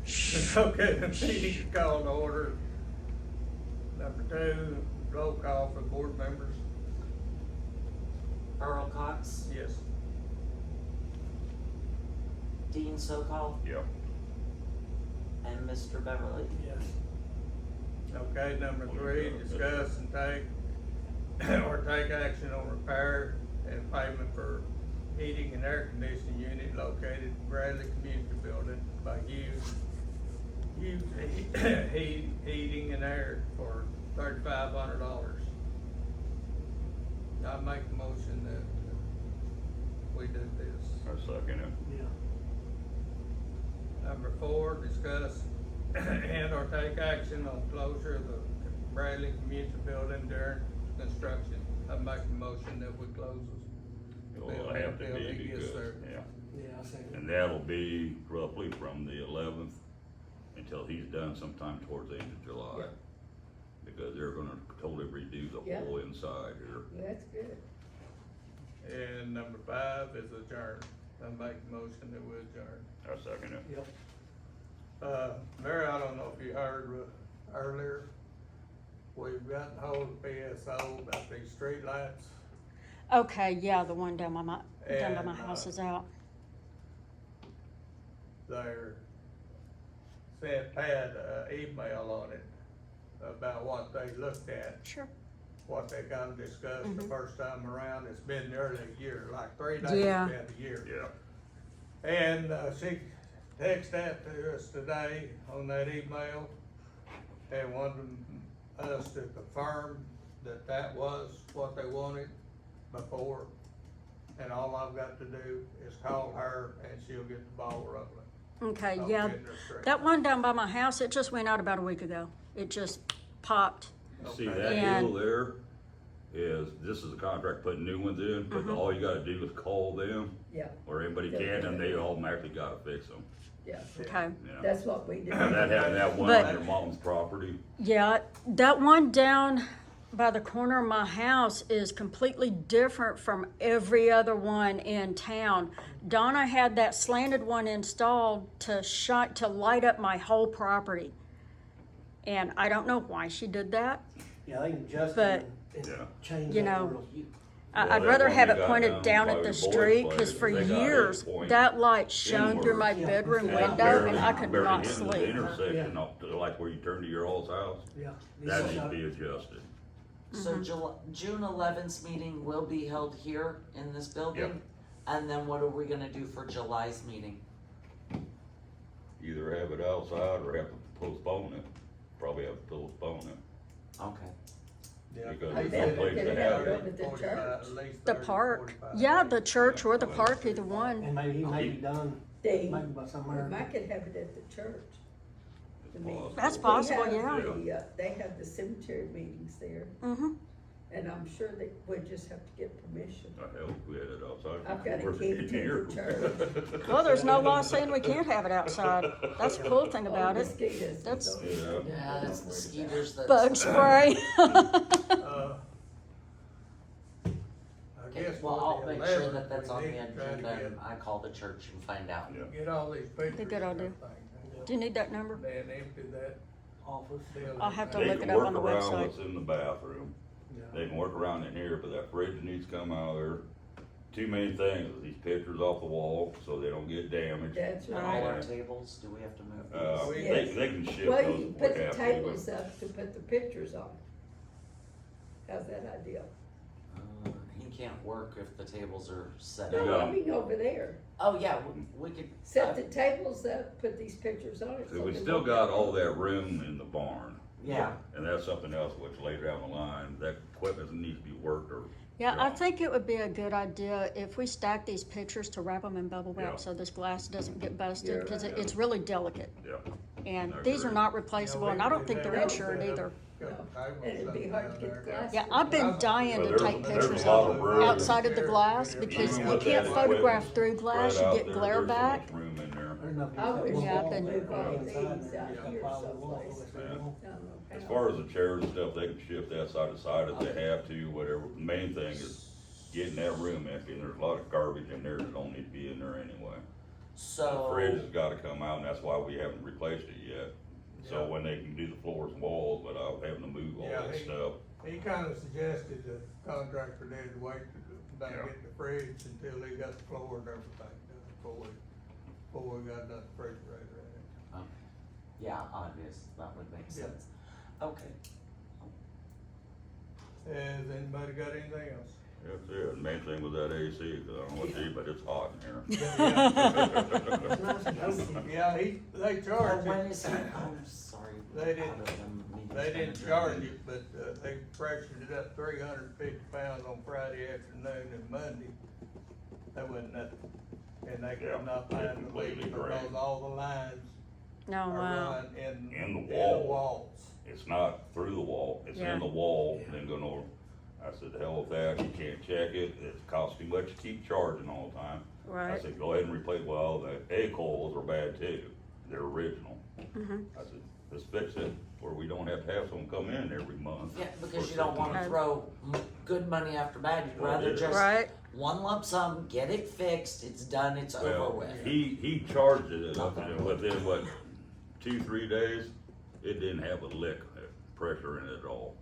Okay, the meeting's called to order. Number 2, roll call for board members. Earl Cox, Yes. Dean Sokol, Yep. and Mr. Beverly. Yes. Okay, number 3, discuss and take or take action on repair and payment for heating and air conditioning unit located in Bradley Community Building by Hughes Heating and Air for $3,500. I make a motion that we do this. I second it. Number 4, discuss and or take action on closure of the Bradley Community Building during construction. I make a motion that we close this. It'll have to be Building, yes, because, sir. yeah. Yeah, I second. And that'll be roughly from the 11th until he's done sometime towards the end of July. Yeah. Because they're gonna totally redo the Yeah. whole inside here. That's good. And number 5 is adjourn. I make a motion that we adjourn. I second it. Yep. Mary, I don't know if you heard earlier, we've gotten hold of PSO about these street lights. Okay, yeah, the one down by my And, house is out. They're sent Pat email on it about what they looked at, Sure. what they kind of discussed the Mhm. first time around. It's been nearly a year, like 3 days, Yeah. it's been a year. Yeah. And she texted that to us today on that email and wanted us to confirm that that was what they wanted before. And all I've got to do is call her and she'll get the ball rolling. Okay, on yeah, getting her straight. that one down by my house, it just went out about a week ago. It just popped. See, Okay. that And- deal there is, this is a contract putting new ones in, but Mhm. all you gotta do is call them, Yeah, or anybody can, and they automatically gotta fix them. yeah. Okay. Yeah. That's what we do. That one But- on your mom's property, Yeah, that one down by the corner of my house is completely different from every other one in town. Donna had that slanted one installed to light up my whole property. And I don't know why she did that. Yeah, they can adjust But- it and Yeah. change You that know, world. Well, I'd that rather one have we it got pointed down down by at the your boy's street, place, cause for they got it years, pointed that light shone through my inward. bedroom Yeah. window and I could Barely not hitting the sleep. intersection up to like where you turn to your old house, Yeah. that These needs to shot- be adjusted. So June 11th meeting will be held here in this building? Yep. And then what are we gonna do for July's meeting? Either have it outside or have to postpone it, probably have to postpone it. Okay. Yeah. Because I there's bet no place they to have have it it. over the church. The park, yeah, the church or the park, either And one. maybe he may be done, They, maybe by somewhere. I could have it at the church. The meeting. That's We possible, have yeah. the, they have the cemetery meetings there, Mm-hmm. and I'm sure they would just have to get permission. I hope we had it outside. I've got a We're key to here. the church. Well, there's no law saying we can't have it outside. That's the cool thing about Oh, it. mosquitoes. That's- Yeah. Yeah, it's mosquitoes that. Bug spray. I guess Well, for I'll the make sure 11th, that that's we on the need to try to agenda get- and I call the church and find out. Yeah. Get all these pictures. Be a good and idea. everything. Do you need that number? Then empty that Office. building. I'll have to They look can it up work on the around website. what's in the bathroom. They can work around in here, but that fridge needs to come out of there. Too many things, these pictures off the wall, so they don't get damaged. That's And right. all our tables, do we have to move these? Yes. They can ship Well, those. you if put we the have to, tables up to put the pictures on. How's that idea? He can't work if the tables are set You No, got up. I mean over there. Oh, yeah, we could. Set the tables up, put these pictures on it. So so we they still won't got get- all that room in the barn, Yeah, and that's something else which later down the line, that equipment needs to be worked or. Yeah, I think it would be a good idea if we stack these pictures to wrap them in bubble Yeah. wrap so this glass doesn't get busted, You're cause right. it's really delicate. Yeah. And I these are agree. not replaceable, and I don't think they're insured either. No, and it'd be hard to get the glass. Yeah, I've been dying Well, to there's- take there's a pictures lot of of room. outside of the glass because Even you with can't that photograph equipment through glass, spread you out get there, glare there's so back. much room in there. There's enough. I wish Yeah, they I've been- would move all Inside these there, out just got here plywood walls someplace. over Yeah. there. I don't know As how. far as the chairs and stuff, they can shift that side to side if they have to, whatever. The main thing is getting that room empty, and there's a lot of garbage in there that don't need to be in there anyway. So. The fridge has gotta come out, and that's why we haven't replaced it yet. So Yeah. when they can do the floors and walls without having to move all Yeah, that he- stuff. He kinda suggested the contractor did wait to Yeah. get the fridge until he got the floor and everything done before we got the refrigerator in it. Yeah, obvious, that would make Yeah. sense. Okay, Has anybody got anything else? That's it, the main thing was that AC, cause I don't know what you, but it's hot in here. It's nice and cozy. Yeah, they so charged when it, is he, oh, sorry. They didn't- out of the meeting's they didn't been charge adjourned. it, but, they pressured it up 350 pounds on Friday afternoon and Monday. That wasn't nothing, and they Yeah, could not they're find the completely leak because drained. all the lines No, are wow. run in In the the wall. walls. It's not through the wall, it's Yeah. in the wall, then going over. I said, the hell with that, you can't check it, it costs too much to keep charging all the time. I Right. said, go ahead and replace, well, the A coils are bad too, they're original. Mhm. I said, let's fix it, where we don't have to have someone come in every month. Yeah, because or you don't 6 wanna months. throw good money after bad, you'd Well, rather yeah. just, Right. one lump sum, get it fixed, it's done, it's over Well, with. he charged it up, and within what, 2-3 days, it didn't have a lick of pressure in it at all.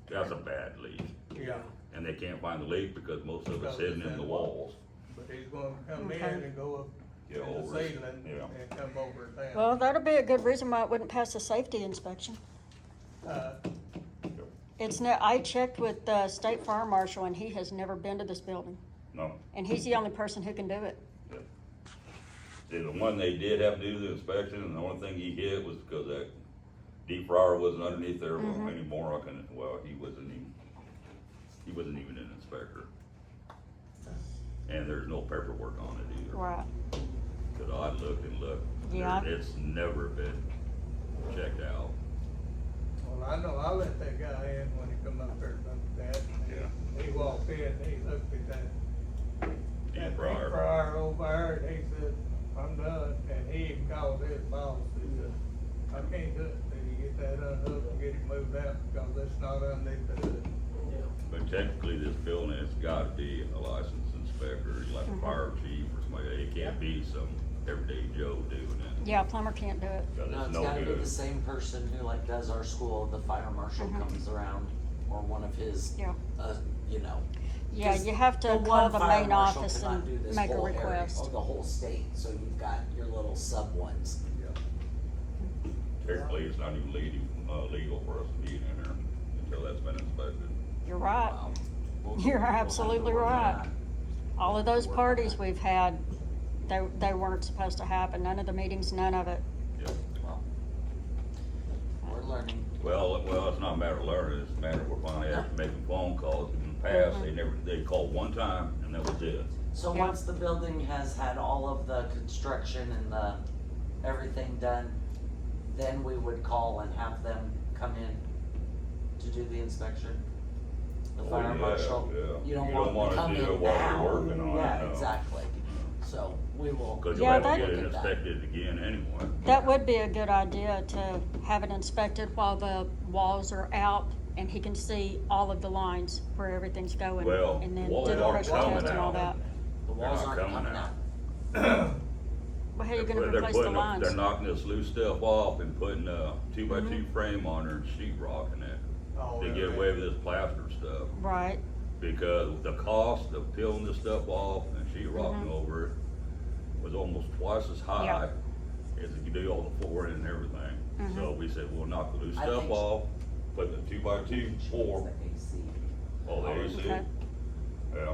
That's a bad leak, Yeah, and they can't find the leak because most of it's Because hidden it's in in the the walls. but he's gonna come in Okay. and go up Yeah, in the over it, ceiling yeah. and come over it down. Well, that'd be a good reason why it wouldn't pass the safety inspection. Uh, It's no, I checked with the state fire marshal and he has never been to this building. No, And he's the only person who can do it. the one they did have to do the inspection, and the only thing he hit was because that deep fryer wasn't underneath there anymore. He wasn't even an inspector. And there's no paperwork on it either. Right. Cause I looked and looked. Yeah. It's never been checked out. well, I know I let that guy in when he come up there and looked at that. Yeah. He walked in, and he looked at that Deep deep fryer. fryer over there, and he said, I'm done, and he even called his boss, he said, I can't do it, till you get that unhooked and get it moved out, because it's not underneath the hood. But technically, this building has gotta be a licensed inspector, like a fire chief or somebody. It can't be some everyday Joe doing it. Yeah, plumber can't do it. 'Cause No, it's it's no gotta be good. the same person who like does our school, the fire marshal comes around, or one of his, Yeah. you know. Yeah, 'Cause you have the to call one the fire main marshal office cannot do and this make a whole area, request. or the whole state, so you've got your little sub ones. Technically, it's not even legal for us to be in there until that's been inspected. You're right. Wow. We'll You're have to absolutely work on right. that. All of those Work on parties that. we've had, they weren't supposed to happen. None of the meetings, none of it. Yeah. Well, we're learning. Well, it's not a matter of learning, it's a matter of we're finally actually making phone calls. In the past, they called one time and that was it. So Yeah. once the building has had all of the construction and the, everything done, then we would call and have them come in to do the inspection? The Oh, fire yeah, marshal? yeah. You don't You don't want them wanna to come do it in while you're now. working on it, Yeah, no. exactly. So we will. Cause Yeah, you'll have to that- get it look at that. inspected again anyway. That would be a good idea to have it inspected while the walls are out and he can see all of the lines where everything's going. Well, And then walls do the aren't pressure coming test and all out. that. The walls They're not aren't coming coming out. out. Well, how are you gonna They're replace the putting- lines? They're knocking this loose stuff off and putting a 2x2 Mm-hmm. frame on there and sheet rocking it. Oh, To yeah. get away with this plaster stuff. Right, Because the cost of peeling this stuff off and sheet Mm-hmm. rocking over it was almost twice as high as if you do all the flooring and everything. Mm-hmm. So we said, we'll knock the loose I stuff think- off, put the 2x2 floor, The AC. all the AC. Okay. Yeah,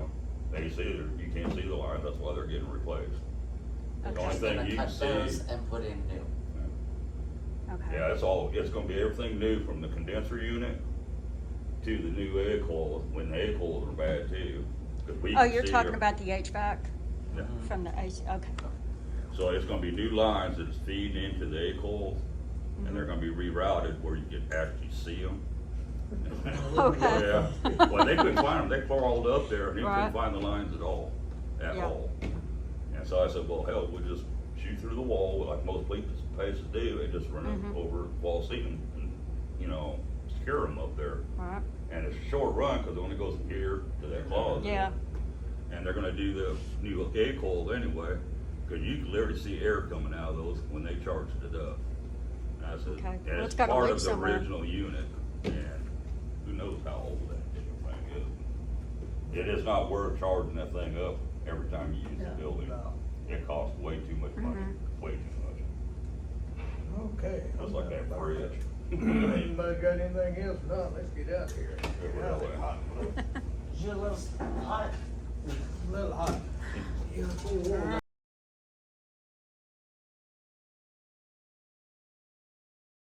the AC, you can't see the lines, that's why they're getting replaced. They're The only just thing gonna you can cut those see, and put in new. okay. yeah, it's gonna be everything new from the condenser unit to the new air coils, when the air coils are bad too. 'Cause we Oh, can you're see talking her- about the HVAC Yeah. from the AC, okay. So it's gonna be new lines that's feeding into the A coils, and they're gonna be rerouted where you can actually see them. Okay. Yeah, well, they couldn't find them, they crawled up there and they Right. couldn't find the lines at all, Yeah. And so I said, well, hell, we'll just shoot through the wall, like most places do, and just run Mhm. it over wall seating and, you know, secure them up there. Right, And it's a short run, cause it only goes from here to that closet. yeah, And they're gonna do the new A coils anyway, Cause you can literally see air coming out of those when they charged it up. And I said, Okay, and well, it's it's gotta part leak of the somewhere. original unit, and who knows how old that damn thing is. It is not worth charging that thing up every time you use the Yeah, building. no. It costs way too much money, Mm-hmm. way too much. Okay. That's like that fridge. Anybody got anything else? No, let's get out of here. Yeah, we're How's out it there. hot? You're a little hot. A little hot. Yeah, it's a little warm.